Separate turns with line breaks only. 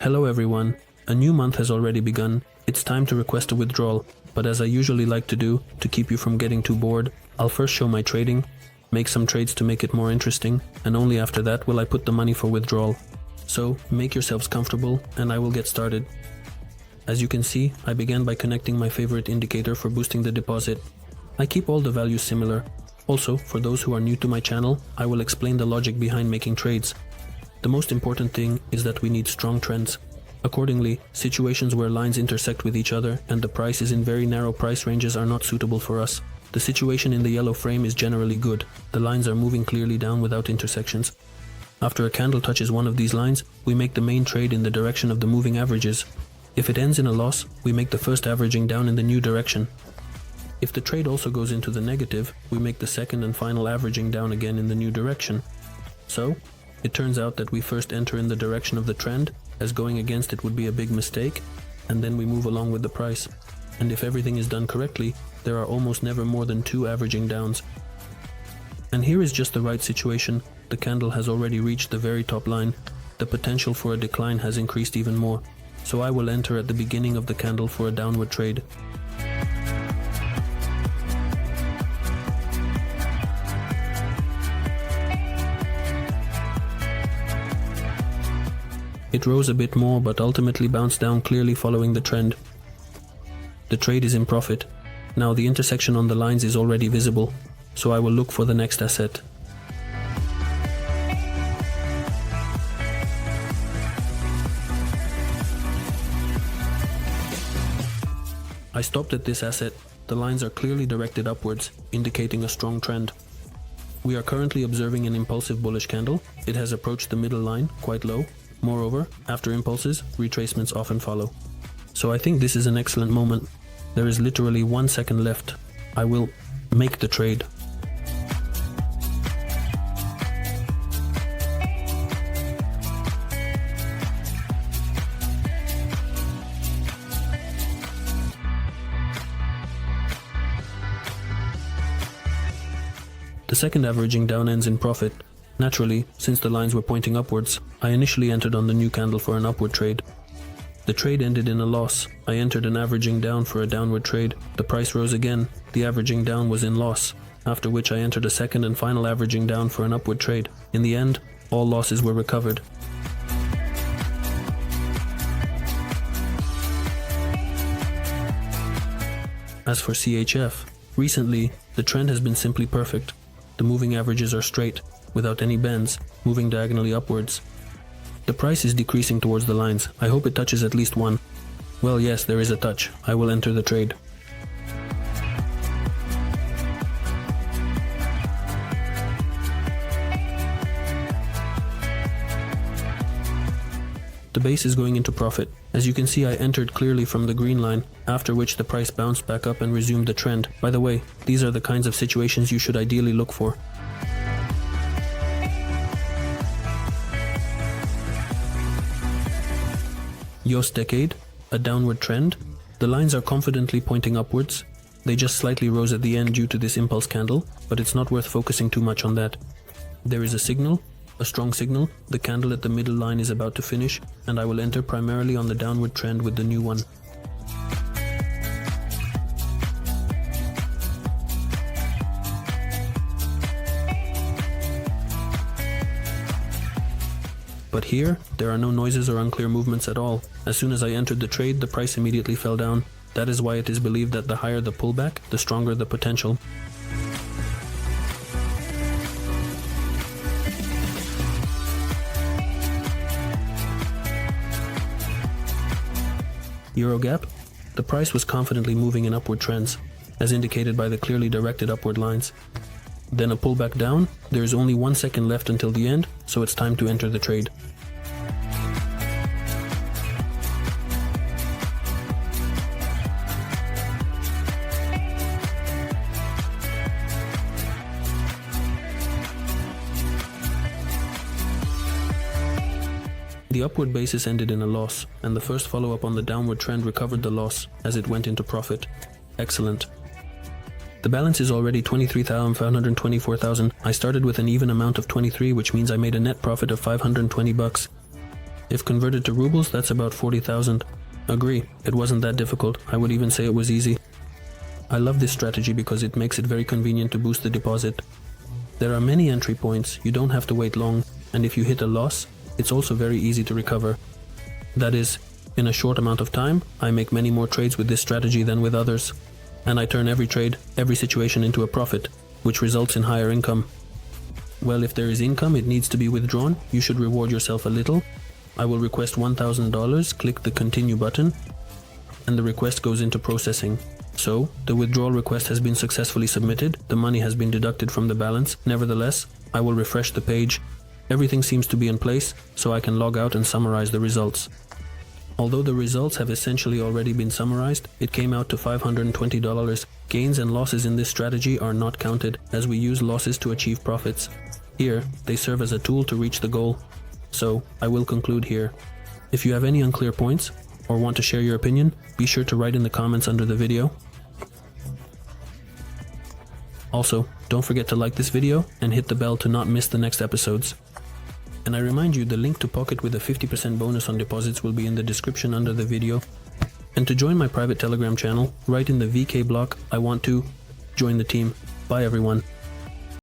Hello everyone, a new month has already begun. It's time to request a withdrawal, but as I usually like to do, to keep you from getting too bored, I'll first show my trading, make some trades to make it more interesting, and only after that will I put the money for withdrawal. So, make yourselves comfortable, and I will get started. As you can see, I began by connecting my favorite indicator for boosting the deposit. I keep all the values similar. Also, for those who are new to my channel, I will explain the logic behind making trades. The most important thing is that we need strong trends. Accordingly, situations where lines intersect with each other and the price is in very narrow price ranges are not suitable for us. The situation in the yellow frame is generally good. The lines are moving clearly down without intersections. After a candle touches one of these lines, we make the main trade in the direction of the moving averages. If it ends in a loss, we make the first averaging down in the new direction. If the trade also goes into the negative, we make the second and final averaging down again in the new direction. So, it turns out that we first enter in the direction of the trend, as going against it would be a big mistake, and then we move along with the price. And if everything is done correctly, there are almost never more than 2 averaging downs. And here is just the right situation. The candle has already reached the very top line. The potential for a decline has increased even more. So I will enter at the beginning of the candle for a downward trade. It rose a bit more but ultimately bounced down clearly following the trend. The trade is in profit. Now the intersection on the lines is already visible, so I will look for the next asset. I stopped at this asset. The lines are clearly directed upwards, indicating a strong trend. We are currently observing an impulsive bullish candle. It has approached the middle line quite low. Moreover, after impulses, retracements often follow. So I think this is an excellent moment. There is literally 1 second left. I will make the trade. The second averaging down ends in profit. Naturally, since the lines were pointing upwards, I initially entered on the new candle for an upward trade. The trade ended in a loss. I entered an averaging down for a downward trade. The price rose again. The averaging down was in loss, after which I entered a second and final averaging down for an upward trade. In the end, all losses were recovered. As for CHF, recently, the trend has been simply perfect. The moving averages are straight, without any bends, moving diagonally upwards. The price is decreasing towards the lines. I hope it touches at least one. Well, yes, there is a touch. I will enter the trade. The base is going into profit. As you can see, I entered clearly from the green line, after which the price bounced back up and resumed the trend. By the way, these are the kinds of situations you should ideally look for. US decade, a downward trend. The lines are confidently pointing upwards. They just slightly rose at the end due to this impulse candle, but it's not worth focusing too much on that. There is a signal, a strong signal. The candle at the middle line is about to finish, and I will enter primarily on the downward trend with the new one. But here, there are no noises or unclear movements at all. As soon as I entered the trade, the price immediately fell down. That is why it is believed that the higher the pullback, the stronger the potential. Euro gap. The price was confidently moving in upward trends, as indicated by the clearly directed upward lines. Then a pullback down. There is only 1 second left until the end, so it's time to enter the trade. The upward basis ended in a loss, and the first follow-up on the downward trend recovered the loss as it went into profit. Excellent. The balance is already 23,524,000. I started with an even amount of 23, which means I made a net profit of $520. If converted to rubles, that's about 40,000. Agree, it wasn't that difficult. I would even say it was easy. I love this strategy because it makes it very convenient to boost the deposit. There are many entry points, you don't have to wait long, and if you hit a loss, it's also very easy to recover. That is, in a short amount of time, I make many more trades with this strategy than with others. And I turn every trade, every situation into a profit, which results in higher income. Well, if there is income, it needs to be withdrawn. You should reward yourself a little. I will request $1,000, click the continue button, and the request goes into processing. So, the withdrawal request has been successfully submitted, the money has been deducted from the balance. Nevertheless, I will refresh the page. Everything seems to be in place, so I can log out and summarize the results. Although the results have essentially already been summarized, it came out to $520. Gains and losses in this strategy are not counted, as we use losses to achieve profits. Here, they serve as a tool to reach the goal. So, I will conclude here. If you have any unclear points, or want to share your opinion, be sure to write in the comments under the video. Also, don't forget to like this video and hit the bell to not miss the next episodes. And I remind you, the link to Pocket with a 50% bonus on deposits will be in the description under the video. And to join my private Telegram channel, write in the VK block, I want to join the team. Bye everyone.